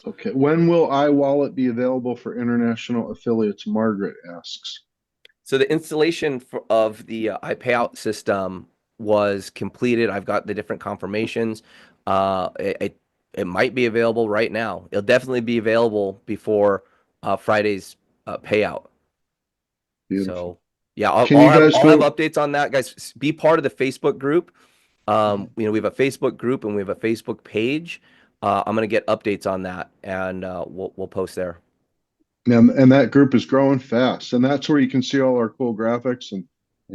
Okay. When will iWallet be available for international affiliates? Margaret asks. So the installation of the iPayout system was completed. I've got the different confirmations. It might be available right now. It'll definitely be available before Friday's payout. Beautiful. So yeah, Can you guys I'll have go? updates on that, guys. Be part of the Facebook group. We have a Facebook group and we have a Facebook page. I'm gonna get updates on that, and we'll post there. And that group is growing fast, and that's where you can see all our cool graphics and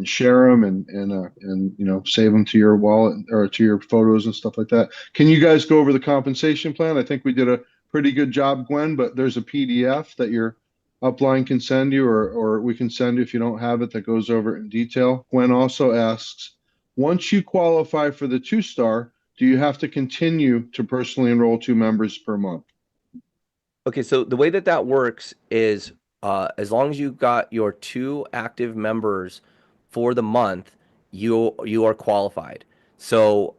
share them and save them to your wallet or to your photos and stuff like that. Can you guys go over the compensation plan? I think we did a pretty good job, Gwen, but there's a PDF that your upline can send you, or we can send you if you don't have it, that goes over it in detail. Gwen also asks, once you qualify for the 2-star, do you have to continue to personally enroll 2 members per month? Okay, so the way that that works is as long as you've got your 2 active members for the month, you are qualified. So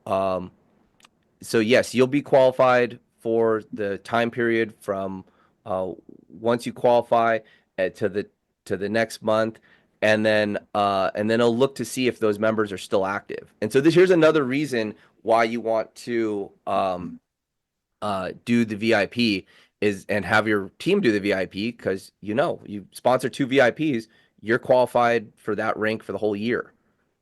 so yes, you'll be qualified for the time period from once you qualify to the next month, and then it'll look to see if those members are still active. And so here's another reason why you want to do the VIP is and have your team do the VIP because you sponsor 2 VIPs, you're qualified for that rank for the whole year.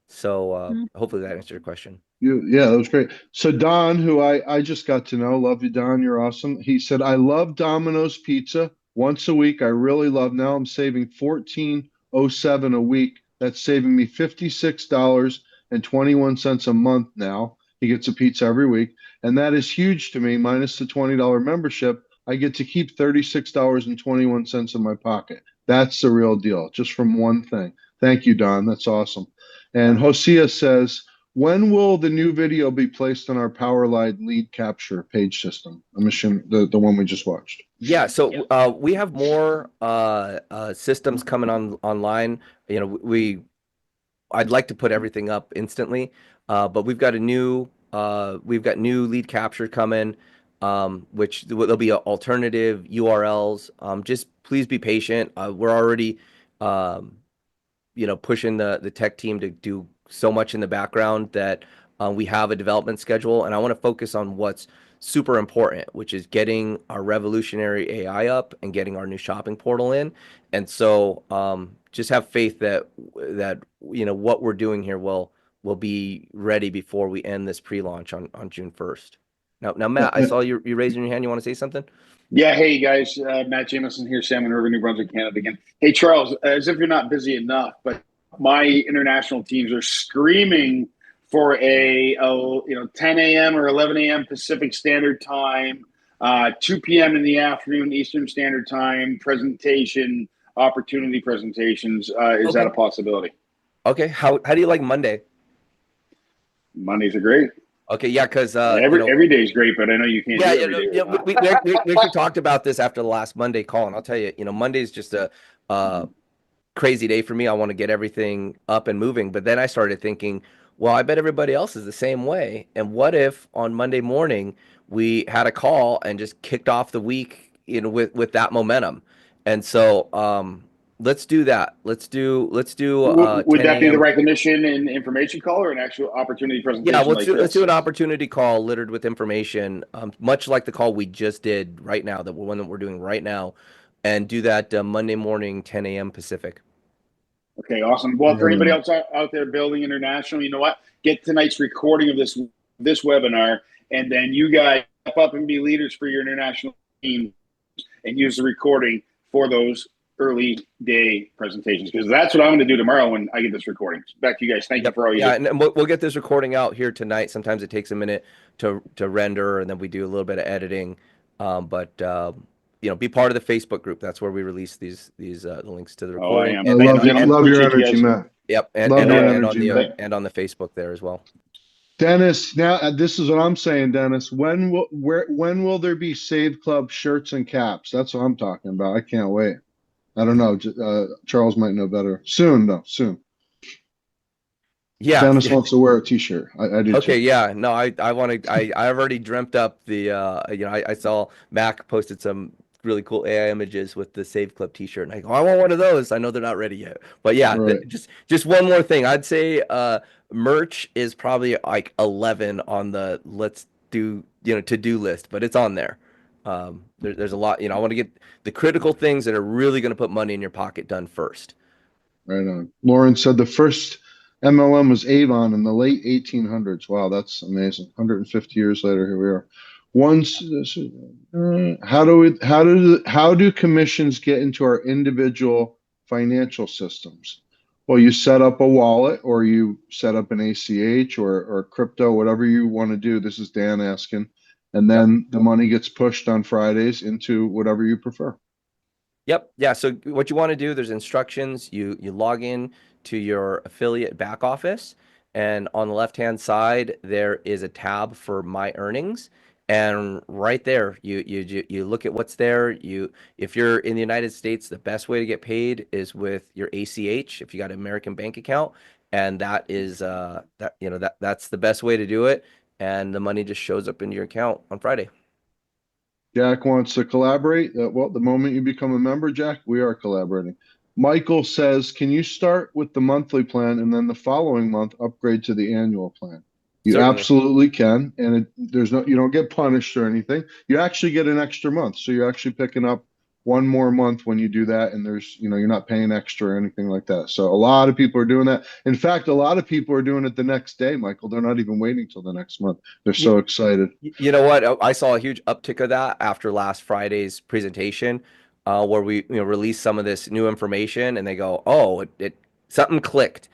So hopefully that answered your question. Yeah, that was great. So Don, who I just got to know, love you, Don. You're awesome. He said, I love Domino's pizza once a week. I really love. Now I'm saving 14.07 a week. That's saving me $56.21 a month now. He gets a pizza every week, and that is huge to me. Minus the $20 membership, I get to keep $36.21 in my pocket. That's the real deal, just from one thing. Thank you, Don. That's awesome. And Hosea says, when will the new video be placed on our Powerline lead capture page system? I'm assuming the one we just watched. Yeah, so we have more systems coming online. You know, I'd like to put everything up instantly, but we've got new lead capture coming, which there'll be alternative URLs. Just please be patient. We're already pushing the tech team to do so much in the background that we have a development schedule, and I want to focus on what's super important, which is getting our revolutionary AI up and getting our new shopping portal in. And so just have faith that what we're doing here will be ready before we end this pre-launch on June 1st. Now, Matt, I saw you raising your hand. You want to say something? Yeah, hey guys, Matt Jameson here, Salmon River, New Brunswick, Canada again. Hey Charles, as if you're not busy enough, but my international teams are screaming for a 10 a.m. or 11 a.m. Pacific Standard Time, 2 p.m. in the afternoon Eastern Standard Time opportunity presentations. Is that Okay. a possibility? Okay. How do you like Monday? Mondays are great. Okay, yeah, because Every day is great, but I know you can't yeah, do every day yeah. right now. We actually talked about this after the last Monday call, and I'll tell you, Monday is just a crazy day for me. I want to get everything up and moving, but then I started thinking, well, I bet everybody else is the same way. And what if on Monday morning we had a call and just kicked off the week, with that momentum? And so let's do that. Let's do Would 10 that be the a.m. recognition and information call or an actual opportunity Yeah, presentation like let's do this? an opportunity call littered with information, much like the call we just did right now, the one that we're doing right now, and do that Monday morning, 10 a.m. Pacific. Okay, awesome. Well, for anybody else out there building international, you know what? Get tonight's recording of this webinar, and then you guys step up and be leaders for your international team, and use the recording for those early day presentations, because that's what I'm going to do tomorrow when I get this recording. Back to you guys. Thank you Yep. for all you Yeah, do. and we'll get this recording out here tonight. Sometimes it takes a minute to render, and then we do a little bit of editing. But be part of the Facebook group. That's where we release these the links to the Oh, I recording. am. I Thank you, love gentlemen. love your Appreciate you energy, guys. Matt. Yep, Love your Yeah, energy, Matt. and on the Facebook there as well. Dennis, now this is what I'm saying, Dennis. When will there be Save Club shirts and caps? That's what I'm talking about. I can't wait. I don't know. Charles might know better. Soon, though. Soon. Yeah. Dennis wants to wear a t-shirt. I do Okay, too. yeah. No, I want to I've already dreamt up the I saw Mac posted some really cool AI images with the Save Club t-shirt and I go, I want one of those. I know they're not ready yet. But yeah, Right. just one more thing. I'd say merch is probably like 11 on the let's do, to-do list, but it's on there. There's a lot, I want to get the critical things that are really going to put money in your pocket done first. Right on. Lauren said the first MLM was Avon in the late 1800s. Wow, that's amazing. 150 years later, here we are. Once, how do commissions get into our individual financial systems? Well, you set up a wallet or you set up an ACH or crypto, whatever you want to do. This is Dan asking. And Yep. then the money gets pushed on Fridays into whatever you prefer. Yep. Yeah. So what you want to do, there's instructions. You log in to your affiliate back office, and on the left-hand side there is a tab for My Earnings, and right there you look at what's there. If you're in the United States, the best way to get paid is with your ACH if you got an American bank account, and that is that's the best way to do it, and the money just shows up into your account on Friday. Jack wants to collaborate. Well, the moment you become a member, Jack, we are collaborating. Michael says, can you start with the monthly plan and then the following month upgrade to the annual plan? You Certainly. absolutely can, and you don't get punished or anything. You actually get an extra month, so you're actually picking up one more month when you do that, and you're not paying extra or anything like that. So a lot of people are doing that. In fact, a lot of people are doing it the next day, Michael. They're not even waiting till the next month. They're so excited. You know what? I saw a huge uptick of that after last Friday's presentation, where we released some of this new information, and they go, "Oh, it something clicked."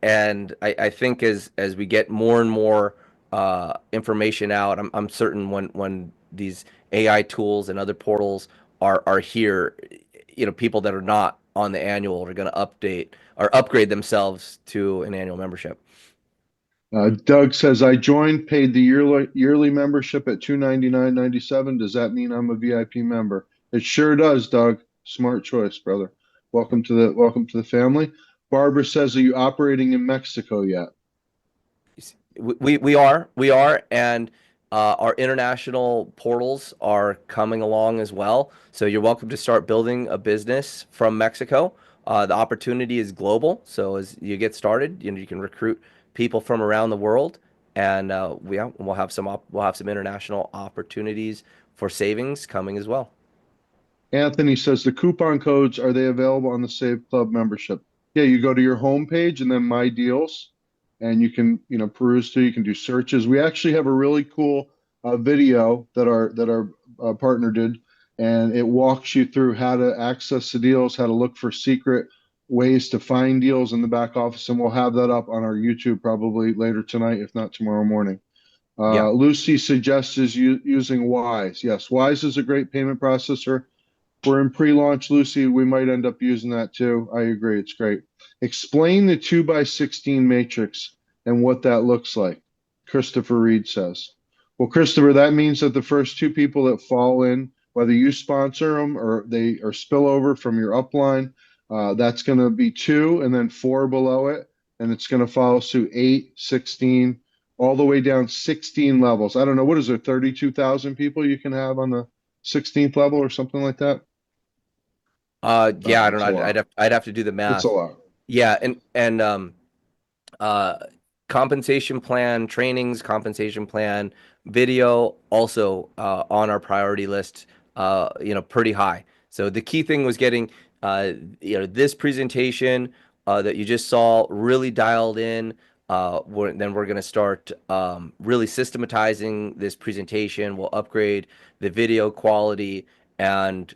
And I think as we get more and more information out, I'm certain when these AI tools and other portals are here, people that are not on the annual are going to update or upgrade themselves to an annual membership. Doug says, I joined, paid the yearly membership at $299.97. Does that mean I'm a VIP member? It sure does, Doug. Smart choice, brother. Welcome to the family. Barbara says, are you operating in Mexico yet? We are, and our international portals are coming along as well. So you're welcome to start building a business from Mexico. The opportunity is global, so as you get started, you can recruit people from around the world, and we'll have some international opportunities for savings coming as well. Anthony says, the coupon codes, are they available on the Save Club membership? Yeah, you go to your homepage and then My Deals, and you can, peruse through. You can do searches. We actually have a really cool video that our partner did, and it walks you through how to access the deals, how to look for secret ways to find deals in the back office, and we'll have that up on our YouTube probably later tonight, if not tomorrow morning. Yeah. Lucy suggests using Wise. Yes, Wise is a great payment processor. We're in pre-launch, Lucy. We might end up using that too. I agree. It's great. Explain the 2x16 matrix and what that looks like. Christopher Reed says. Well, Christopher, that means that the first two people that fall in, whether you sponsor them or they are spillover from your upline, that's going to be 2 and then 4 below it. And it's going to follow suit 8, 16, all the way down 16 levels. I don't know. What is there, 32,000 people you can have on the 16th level or something like that? Yeah, I don't It's a know. lot. I'd have to do the It's a math. lot. Yeah, and uh, compensation plan, trainings, compensation plan, video also on our priority list. Pretty high. So the key thing was getting this presentation that you just saw really dialed in. Then we're going to start really systematizing this presentation. We'll upgrade the video quality, and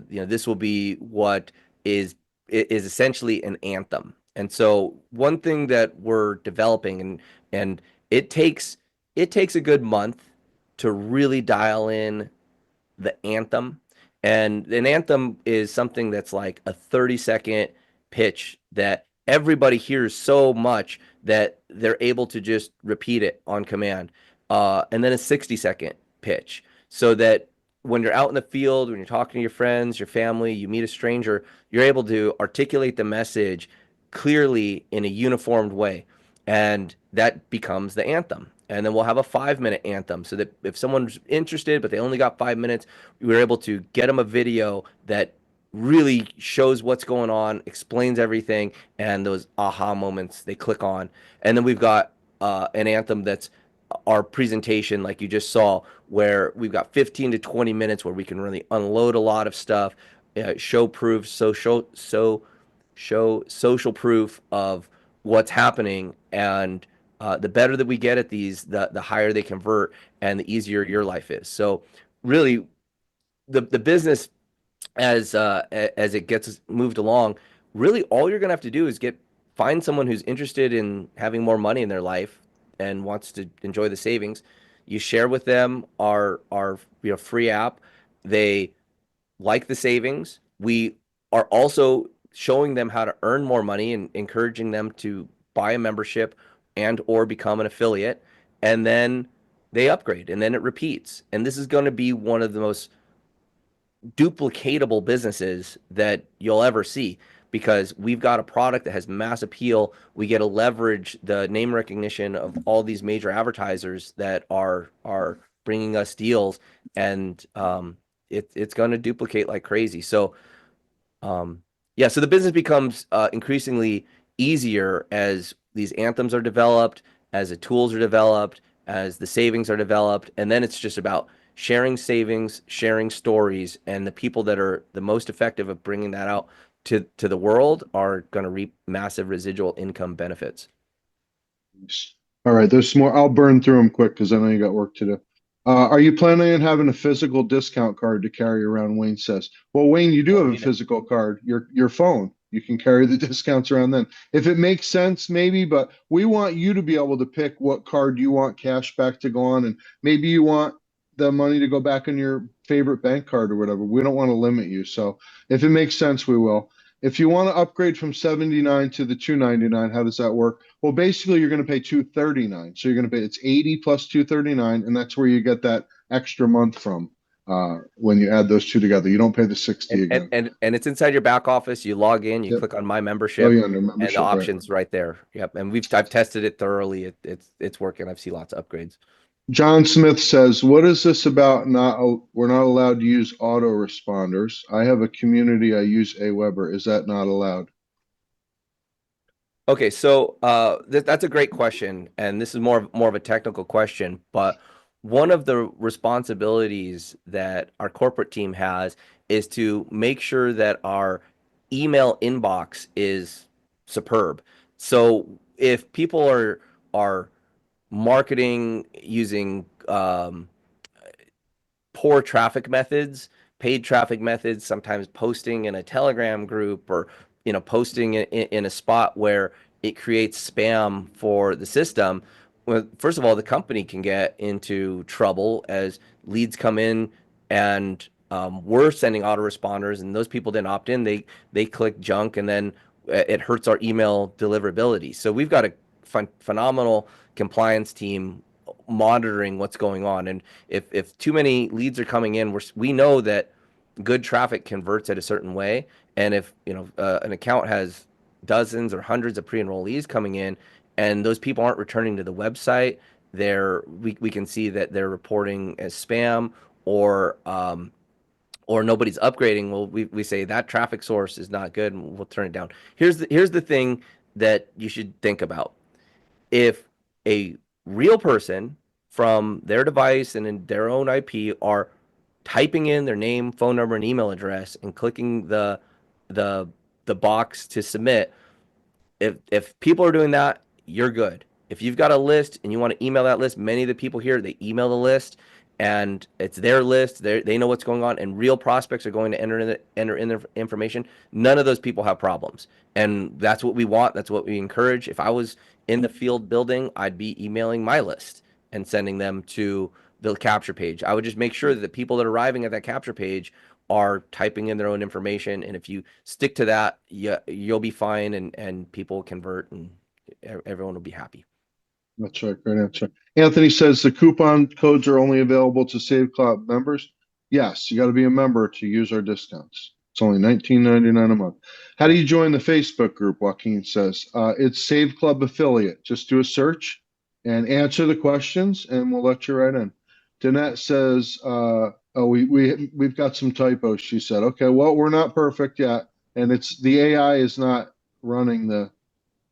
this will be what is essentially an anthem. And so one thing that we're developing, and it takes a good month to really dial in the anthem. And an anthem is something that's like a 30-second pitch that everybody hears so much that they're able to just repeat it on command. And then a 60-second pitch so that when you're out in the field, when you're talking to your friends, your family, you meet a stranger, you're able to articulate the message clearly in a uniformed way. and that becomes the anthem. And then we'll have a 5 minute anthem so that if someone's interested, but they only got 5 minutes, we were able to get them a video that really shows what's going on, explains everything, and those aha moments they click on. And then we've got an anthem that's our presentation, like you just saw, where we've got 15 to 20 minutes where we can really unload a lot of stuff, show proof, show social proof of what's happening, and the better that we get at these, the higher they convert, and the easier your life is. So really, the business as it gets moved along, really all you're gonna have to do is find someone who's interested in having more money in their life and wants to enjoy the savings. You share with them our free app. They like the savings. We are also showing them how to earn more money and encouraging them to buy a membership and or become an affiliate, and then they upgrade and then it repeats. And this is going to be one of the most duplicatable businesses that you'll ever see because we've got a product that has mass appeal. We get to leverage the name recognition of all these major advertisers that are bringing us deals, and it's going to duplicate like crazy. So yeah, so the business becomes increasingly easier as these anthems are developed, as the tools are developed, as the savings are developed, and then it's just about sharing savings, sharing stories, and the people that are the most effective at bringing that out to the world are going to reap massive residual income benefits. All right, there's more. I'll burn through them quick because I know you got work to do. Are you planning on having a physical discount card to carry around? Wayne says. Well, Wayne, you do have a physical card. Your phone. You can carry the discounts around then. If it makes sense, maybe, but we want you to be able to pick what card you want cash back to go on, and maybe you want the money to go back on your favorite bank card or whatever. We don't want to limit you. So if it makes sense, we will. If you want to upgrade from 79 to the 299, how does that work? Well, basically you're going to pay 239. So you're going to pay, it's 80 plus 239, and that's where you get that extra month from when you add those two together. You don't pay the 60 again. And it's inside your back office. You log in, you click on my membership, under membership, and the options right there. Yep. And I've tested it thoroughly. It's working. I've seen lots of upgrades. John Smith says, what is this about we're not allowed to use autoresponders? I have a community, I use Aweber. Is that not allowed? Okay, so that's a great question, and this is more of a technical question, but one of the responsibilities that our corporate team has is to make sure that our email inbox is superb. So if people are marketing using poor traffic methods, paid traffic methods, sometimes posting in a Telegram group or posting in a spot where it creates spam for the system. Well, first of all, the company can get into trouble as leads come in and we're sending autoresponders and those people didn't opt in. They click junk and then it hurts our email deliverability. So we've got a phenomenal compliance team monitoring what's going on. And if too many leads are coming in, we know that good traffic converts at a certain way. And if an account has dozens or hundreds of pre-enrollees coming in and those people aren't returning to the website, we can see that they're reporting as spam or nobody's upgrading. Well, we say that traffic source is not good and we'll turn it down. Here's the thing that you should think about. If a real person from their device and in their own IP are typing in their name, phone number, and email address and clicking the box to submit, if people are doing that, you're good. If you've got a list and you want to email that list, many of the people here, they email the list and it's their list. They know what's going on, and real prospects are going to enter in their information. None of those people have problems, and that's what we want. That's what we encourage. If I was in the field building, I'd be emailing my list and sending them to the capture page. I would just make sure that the people that are arriving at that capture page are typing in their own information, and if you stick to that, you'll be fine, and people convert, and everyone will be happy. That's right. Great answer. Anthony says the coupon codes are only available to Save Cloud members. Yes, you got to be a member to use our discounts. It's only $19.99 a month. How do you join the Facebook group? Joaquin says. It's Save Club affiliate. Just do a search and answer the questions, and we'll let you right in. Danette says, "Oh, we've got some typos." She said, "Okay, well, we're not perfect yet, and it's the AI is not running the.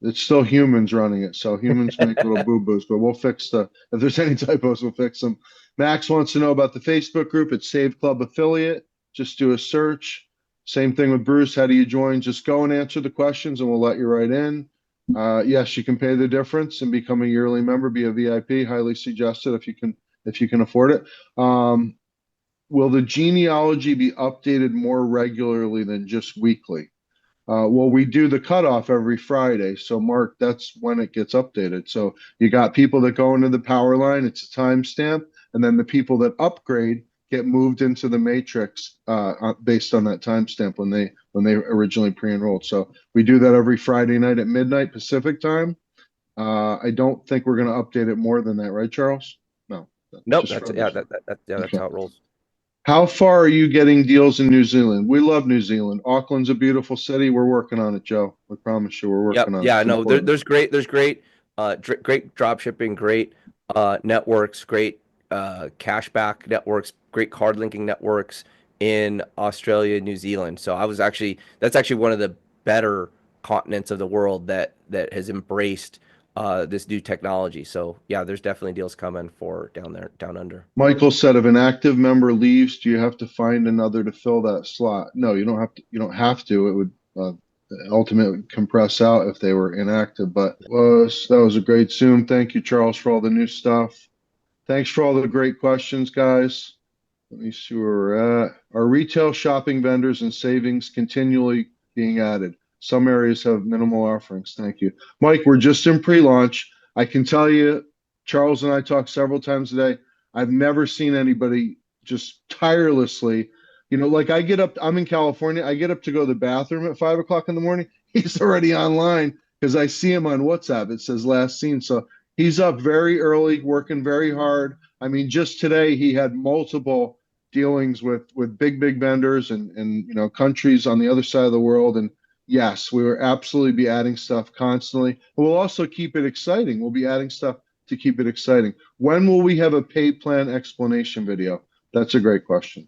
It's still humans running it, so humans make little boo-boos, but we'll fix the. If there's any typos, we'll fix them." Max wants to know about the Facebook group. It's Save Club affiliate. Just do a search. Same thing with Bruce. How do you join? Just go and answer the questions, and we'll let you right in. Yes, you can pay the difference and become a yearly member, be a VIP. Highly suggested if you can afford it. Will the genealogy be updated more regularly than just weekly? Well, we do the cutoff every Friday. So, Mark, that's when it gets updated. So, you got people that go into the power line, it's a timestamp, and then the people that upgrade get moved into the matrix based on that timestamp when they originally pre-enrolled. So, we do that every Friday night at midnight Pacific time. I don't think we're going to update it more than that, right, Charles? No. Nope, Just that's for yeah, others. that's Okay. how it rolls. How far are you getting deals in New Zealand? We love New Zealand. Auckland's a beautiful city. We're working on it, Joe. We promise you, we're Yep. working on it. Yeah. It's No. important. There's great drop shipping, great networks, great cashback networks, great card linking networks in Australia, New Zealand. So that's actually one of the better continents of the world that has embraced this new technology. So yeah, there's definitely deals coming for down there, down under. Michael said, if an active member leaves, do you have to find another to fill that slot? No, you don't have to. You don't have to. It would ultimately compress out if they were inactive. But that was a great Zoom. Thank you, Charles, for all the new stuff. Thanks for all the great questions, guys. Let me see where we're at. Are retail shopping vendors and savings continually being added? Some areas have minimal offerings. Thank you. Mike, we're just in pre-launch. I can tell you, Charles and I talked several times today. I've never seen anybody just tirelessly, like I get up, I'm in California. I get up to go to the bathroom at 5 o'clock in the morning. He's already online because I see him on WhatsApp. It says last seen. So he's up very early, working very hard. I mean, just today he had multiple dealings with big vendors and countries on the other side of the world. And yes, we will absolutely be adding stuff constantly. We'll also keep it exciting. We'll be adding stuff to keep it exciting. When will we have a paid plan explanation video? That's a great question.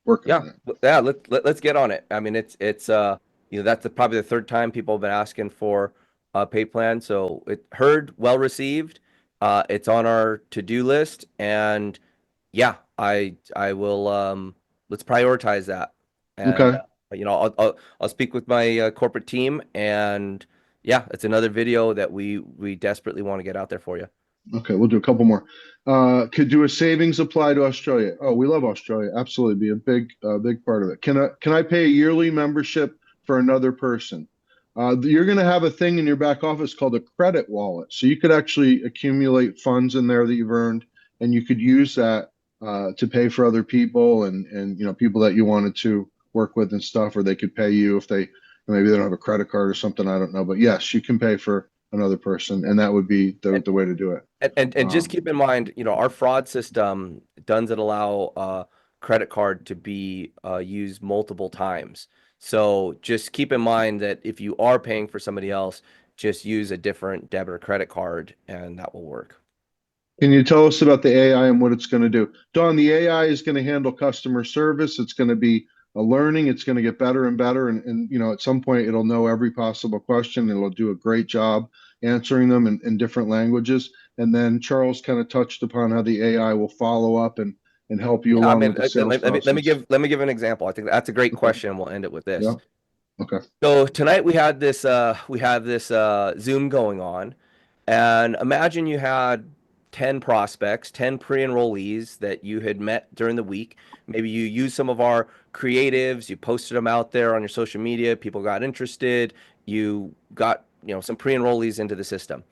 Working Yeah, on it. yeah. Let's get on it. I mean, it's that's probably the third time people have been asking for a pay plan. So it heard, well received. It's on our to-do list, and yeah, I will let's prioritize that. And Okay. I'll speak with my corporate team, and yeah, it's another video that we desperately want to get out there for you. Okay, we'll do a couple more. Could do a savings apply to Australia? Oh, we love Australia. Absolutely, be a big part of it. Can I pay a yearly membership for another person? You're going to have a thing in your back office called a credit wallet, so you could actually accumulate funds in there that you've earned, and you could use that to pay for other people and people that you wanted to work with and stuff, or they could pay you if maybe they don't have a credit card or something. I don't know, but yes, you can pay for another person, and that would be the way to do it. And just keep in mind, our fraud system doesn't allow credit card to be used multiple times. So just keep in mind that if you are paying for somebody else, just use a different debit or credit card, and that will work. Can you tell us about the AI and what it's going to do? Don, the AI is going to handle customer service. It's going to be a learning. It's going to get better and better. And at some point, it'll know every possible question. It'll do a great job answering them in different languages. And then Charles kind of touched upon how the AI will follow up and help you Yeah, I along mean, with the sales process. let me give an example. I think that's a great Okay. question. We'll end it with this. Yeah. Okay. So tonight we have this Zoom going on, and imagine you had 10 prospects, 10 pre-enrollees that you had met during the week. Maybe you used some of our creatives, you posted them out there on your social media, people got interested, you got, some pre-enrollees into the system.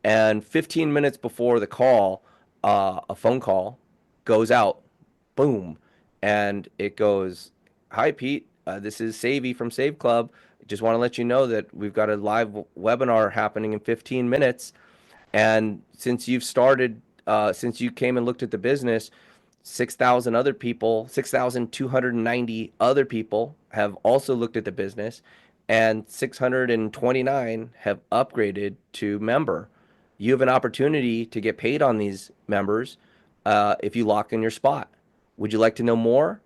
And 15 minutes before the call, a phone call goes out, boom, and it goes, "Hi Pete, this is Savvy from Save Club. Just want to let you know that we've got a live webinar happening in 15 minutes. And since you came and looked at the business, 6,000 other people, 6,290 other people have also looked at the business, and 629 have upgraded to member. You have an opportunity to get paid on these members if you lock in your spot. Would you like to know more?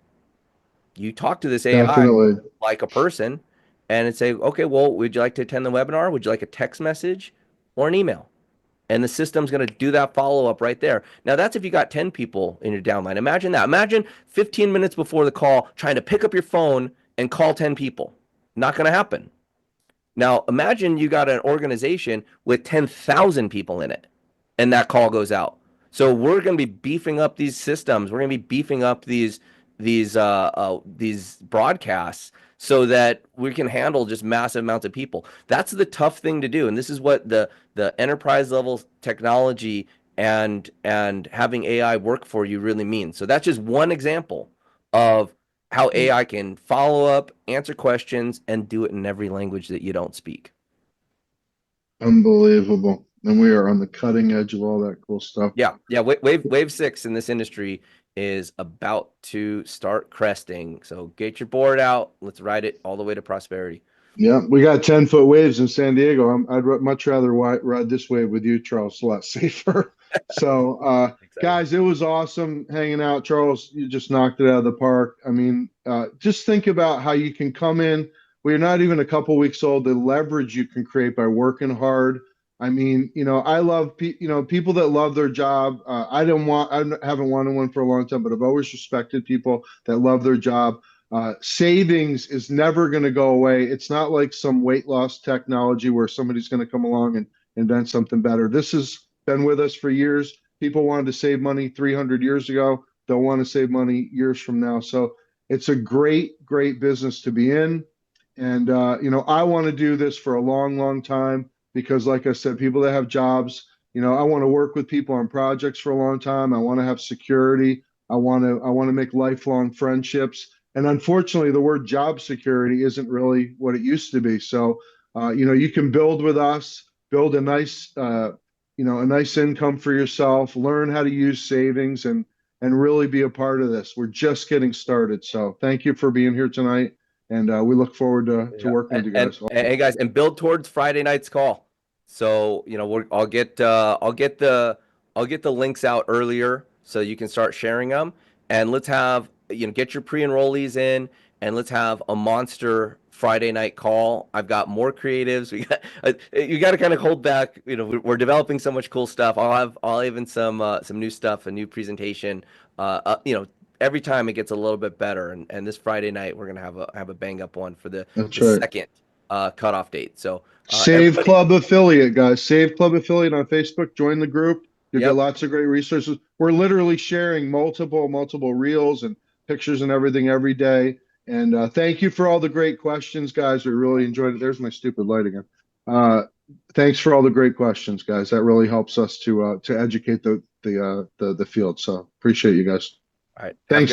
You talk to this AI Definitely. like a person and it say, okay, well, would you like to attend the webinar? Would you like a text message or an email? And the system's going to do that follow-up right there. Now, that's if you got 10 people in your downline. Imagine that. Imagine 15 minutes before the call trying to pick up your phone and call 10 people. Not going to happen. Now, imagine you got an organization with 10,000 people in it and that call goes out. So we're going to be beefing up these systems. We're going to be beefing up these broadcasts so that we can handle just massive amounts of people. That's the tough thing to do, and this is what the enterprise level technology and having AI work for you really means. So that's just one example of how AI can follow up, answer questions, and do it in every language that you don't speak. Unbelievable. And we are on the cutting edge of all that cool stuff. Yeah. Wave 6 in this industry is about to start cresting. So get your board out. Let's ride it all the way to prosperity. Yeah, we got 10-foot waves in San Diego. I'd much rather ride this wave with you, Charles. It's a lot safer. So, guys, it was awesome hanging out. Charles, you just knocked it out of the park. I mean, just think about how you can come in. We're not even a couple weeks old. The leverage you can create by working hard. I mean, I love people that love their job. I haven't wanted one for a long time, but I've always respected people that love their job. Savings is never going to go away. It's not like some weight loss technology where somebody's going to come along and invent something better. This has been with us for years. People wanted to save money 300 years ago. They'll want to save money years from now. So it's a great business to be in. And, I want to do this for a long, long time because, like I said, people that have jobs, I want to work with people on projects for a long time. I want to have security. I want to make lifelong friendships. And unfortunately, the word job security isn't really what it used to be. So, you can build with us, build a nice, a nice income for yourself, learn how to use savings and really be a part of this. We're just getting started. So thank you for being here tonight. And we look forward to working with you guys. Hey guys, and build towards Friday night's call. So, I'll get the links out earlier so you can start sharing them. And let's have, get your pre-enrollees in and let's have a monster Friday night call. I've got more creatives. You got to kind of hold back. We're developing so much cool stuff. I'll even some new stuff, a new presentation. Every time it gets a little bit better. And this Friday night we're gonna have a bang up one for the second cutoff date. So Save Club affiliate, guys. Save Club affiliate on Facebook. Join the group. You get lots of great resources. We're literally sharing multiple reels and pictures and everything every day. And thank you for all the great questions, guys. We really enjoyed it. There's my stupid light again. Thanks for all the great questions, guys. That really helps us to educate the field. So appreciate you guys. All right. Thanks.